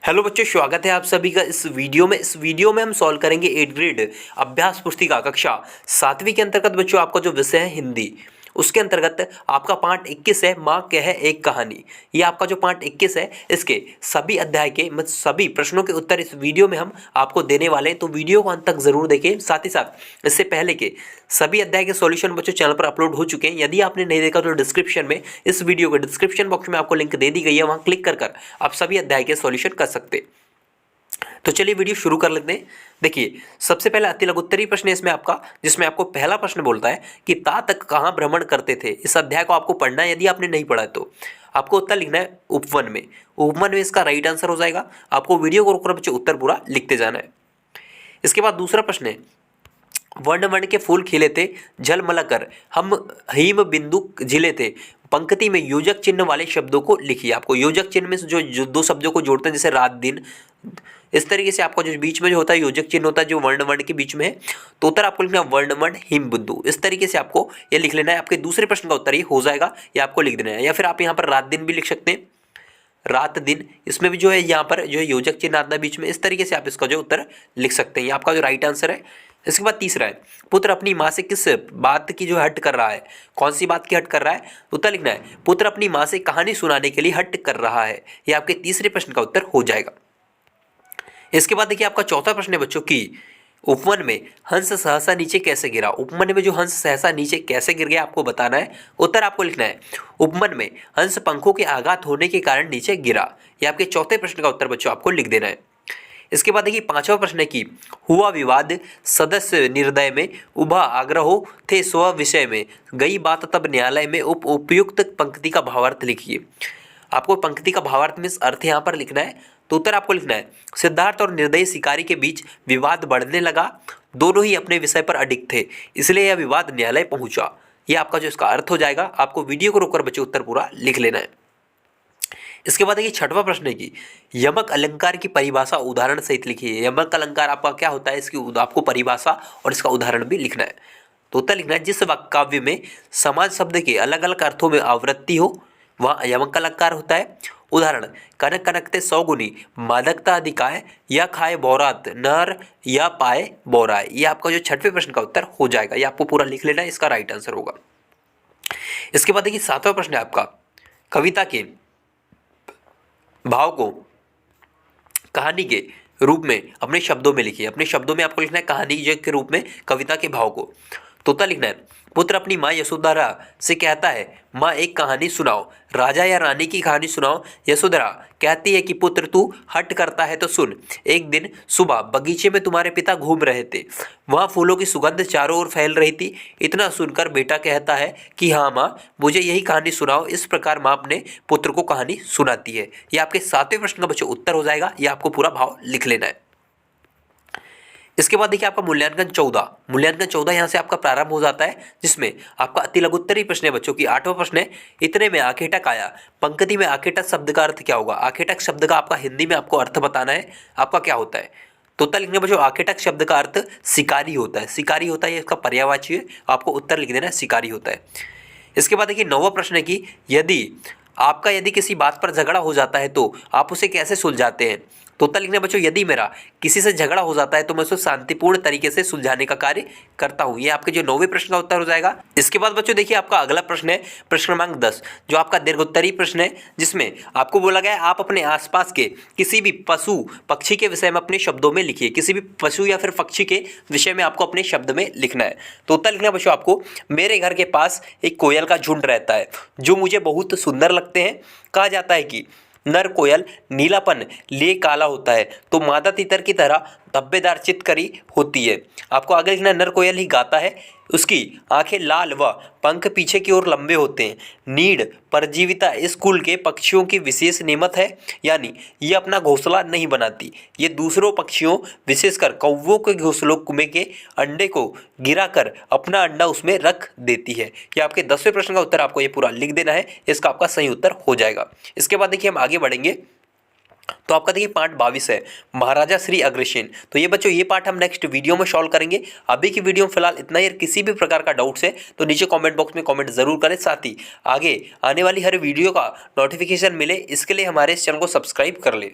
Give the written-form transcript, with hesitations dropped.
Hello बच्चों, स्वागत है आप सभी का इस वीडियो में हम सॉल्व करेंगे 8th ग्रेड अभ्यास पुस्तिका कक्षा 7वीं के अंतर्गत बच्चों आपका जो विषय है हिंदी, उसके अंतर्गत आपका पाठ 21 है माँ कहे एक कहानी। ये आपका जो पाठ 21 है इसके सभी अध्याय के सभी प्रश्नों के उत्तर इस वीडियो में हम आपको देने वाले हैं, तो वीडियो को अंत तक जरूर देखें। साथ ही साथ इससे पहले के सभी अध्याय के सॉल्यूशन बच्चों चैनल पर अपलोड हो चुके हैं। यदि आपने नहीं देखा तो डिस्क्रिप्शन में, इस वीडियो के डिस्क्रिप्शन बॉक्स में आपको लिंक दे दी गई है, वहां क्लिक कर आप सभी अध्याय के सॉल्यूशन कर सकते हैं। तो चलिए वीडियो शुरू कर लेते हैं। देखिए, सबसे पहला अति लघुत्तरी प्रश्न है इसमें आपका, जिसमें आपको पहला प्रश्न बोलता है कि ता तक कहाँ भ्रमण करते थे। इस अध्याय को आपको पढ़ना है, यदि आपने नहीं पढ़ा है तो आपको उत्तर लिखना है उपवन में। उपवन में इसका राइट आंसर हो जाएगा। आपको वीडियो को रोककर बच्चे उत्तर पूरा लिखते जाना है। इसके बाद दूसरा प्रश्न है, वर्ण वर्ण के फूल खिले थे झलमला कर हम हिम बिंदु झिले थे। पंक्ति में योजक चिन्ह वाले शब्दों को लिखिए। आपको योजक चिन्ह में जो दो शब्दों को जोड़ते हैं, जैसे रात दिन, इस तरीके से आपका जो बीच में जो होता है योजक चिन्ह होता है जो वर्ण वर्ण के बीच में है, तो उत्तर आपको लिखना है वर्ण वर्ण हिम बिंदु। इस तरीके से आपको ये लिख लेना है। आपके दूसरे प्रश्न का उत्तर ये हो जाएगा, ये आपको लिख देना है। या फिर आप यहाँ पर रात दिन भी लिख सकते हैं, रात दिन, इसमें भी जो है यहाँ पर जो है योजक चिन्ह आता है बीच में। इस तरीके से आप इसका जो उत्तर लिख सकते हैं। ये आपका जो राइट आंसर है। इसके बाद तीसरा है, पुत्र अपनी माँ से किस बात की जो हट कर रहा है। कौन सी बात की हट कर रहा है, उत्तर लिखना है पुत्र अपनी माँ से कहानी सुनाने के लिए हट कर रहा है। ये आपके तीसरे प्रश्न का उत्तर हो जाएगा। इसके बाद देखिए आपका चौथा प्रश्न है बच्चों की, उपवन में हंस सहसा नीचे कैसे गिरा। उपवन में जो हंस सहसा नीचे कैसे गिर गया आपको बताना है। उत्तर आपको लिखना है उपवन में हंस पंखों के आघात होने के कारण नीचे गिरा। ये आपके चौथे प्रश्न का उत्तर बच्चों आपको लिख देना है। इसके बाद देखिए पांचवा प्रश्न है कि हुआ विवाद सदस्य निर्दय में उभा आग्रहो थे स्व विषय में गई बात तब न्यायालय में उपयुक्त पंक्ति का भावार्थ लिखिए। आपको पंक्ति का भावार्थ में अर्थ यहाँ पर लिखना है। तो उत्तर आपको लिखना है सिद्धार्थ और निर्दयी शिकारी के बीच विवाद बढ़ने लगा, दोनों ही अपने विषय पर अडिग थे, इसलिए यह विवाद न्यायालय पहुंचा। यह आपका जो इसका अर्थ हो जाएगा। आपको वीडियो को रोककर बच्चे उत्तर पूरा लिख लेना है। इसके बाद देखिए छठवां प्रश्न है कि यमक अलंकार की परिभाषा उदाहरण सहित लिखिए। यमक अलंकार आपका क्या होता है, इसकी आपको परिभाषा और इसका उदाहरण भी लिखना है। तो उत्तर लिखना है जिस काव्य में समान शब्द के अलग अलग अर्थों में आवृत्ति हो वहाँ यमक अलंकार होता है। उदाहरण, कनक कनकते सौगुनी मादकता अधिकाय या खाए बौरात नर या पाए बौराए। ये आपका जो छठवें प्रश्न का उत्तर हो जाएगा। ये आपको पूरा लिख लेना है, इसका राइट आंसर होगा। इसके बाद देखिए सातवां प्रश्न है आपका, कविता के भाव को कहानी के रूप में अपने शब्दों में लिखिए। अपने शब्दों में आपको लिखना है कहानी के रूप में कविता के भाव को। तो उत्तर लिखना है पुत्र अपनी माँ यशोधरा से कहता है माँ एक कहानी सुनाओ। राजा या रानी की कहानी सुनाओ। यशोधरा कहती है कि पुत्र तू हट करता है तो सुन। एक दिन सुबह बगीचे में तुम्हारे पिता घूम रहे थे, वहाँ फूलों की सुगंध चारों ओर फैल रही थी। इतना सुनकर बेटा कहता है कि हाँ माँ मुझे यही कहानी सुनाओ। इस प्रकार माँ अपने पुत्र को कहानी सुनाती है। यह आपके सातवें प्रश्न का बच्चों उत्तर हो जाएगा। यह आपको पूरा भाव लिख लेना है। इसके बाद देखिए आपका मूल्यांकन 14 यहाँ से आपका प्रारंभ हो जाता है, जिसमें आपका अति लघुत्तरी प्रश्न है बच्चों की। आठवां प्रश्न है, इतने में आखेटक आया। पंक्ति में आखेटक शब्द का अर्थ क्या होगा। आखेटक शब्द का आपका हिंदी में आपको अर्थ बताना है, आपका क्या होता है। तो उत्तर लिखने बच्चों आखेटक शब्द का अर्थ शिकारी होता है। शिकारी होता है, इसका पर्यायवाची है। आपको उत्तर लिख देना है शिकारी होता है। इसके बाद देखिए 9वां प्रश्न है कि यदि किसी बात पर झगड़ा हो जाता है तो आप उसे कैसे सुलझाते हैं। तो उत्तर लिखना बच्चों, यदि मेरा किसी से झगड़ा हो जाता है तो मैं उसे शांतिपूर्ण तरीके से सुलझाने का कार्य करता हूं। ये आपके जो 9वें प्रश्न का उत्तर हो जाएगा। इसके बाद बच्चों देखिए आपका अगला प्रश्न है प्रश्न क्रमांक 10, जो आपका दीर्घोत्तरी प्रश्न है, जिसमें आपको बोला गया है आप अपने आसपास के किसी भी पशु पक्षी के विषय में अपने शब्दों में लिखिए। किसी भी पशु या फिर पक्षी के विषय में आपको अपने शब्द में लिखना है। तो उत्तर लिखना बच्चों आपको, मेरे घर के पास एक कोयल का झुंड रहता है जो मुझे बहुत सुंदर लगते हैं। कहा जाता है कि नर कोयल नीलापन लिए काला होता है तो मादा तीतर की तरह धब्बेदार चितकरी होती है। आपको आगे लिखना, नर कोयल ही गाता है, उसकी आंखें लाल व पंख पीछे की ओर लंबे होते हैं। नीड परजीविता इस कुल के पक्षियों की विशेष नेमत है, यानी ये अपना घोंसला नहीं बनाती। ये दूसरों पक्षियों विशेषकर कौवों के घोंसलों में के अंडे को गिराकर अपना अंडा उसमें रख देती है। ये आपके 10वें प्रश्न का उत्तर आपको ये पूरा लिख देना है। इसका आपका सही उत्तर हो जाएगा। इसके बाद देखिए हम आगे बढ़ेंगे। तो आपका देखिए पार्ट 22 है महाराजा श्री अग्रसेन। तो ये बच्चों ये पार्ट हम नेक्स्ट वीडियो में सॉल्व करेंगे। अभी की वीडियो में फिलहाल इतना ही। किसी भी प्रकार का डाउट्स है तो नीचे कमेंट बॉक्स में कमेंट जरूर करें। साथ ही आगे आने वाली हर वीडियो का नोटिफिकेशन मिले इसके लिए हमारे इस चैनल को सब्सक्राइब कर ले।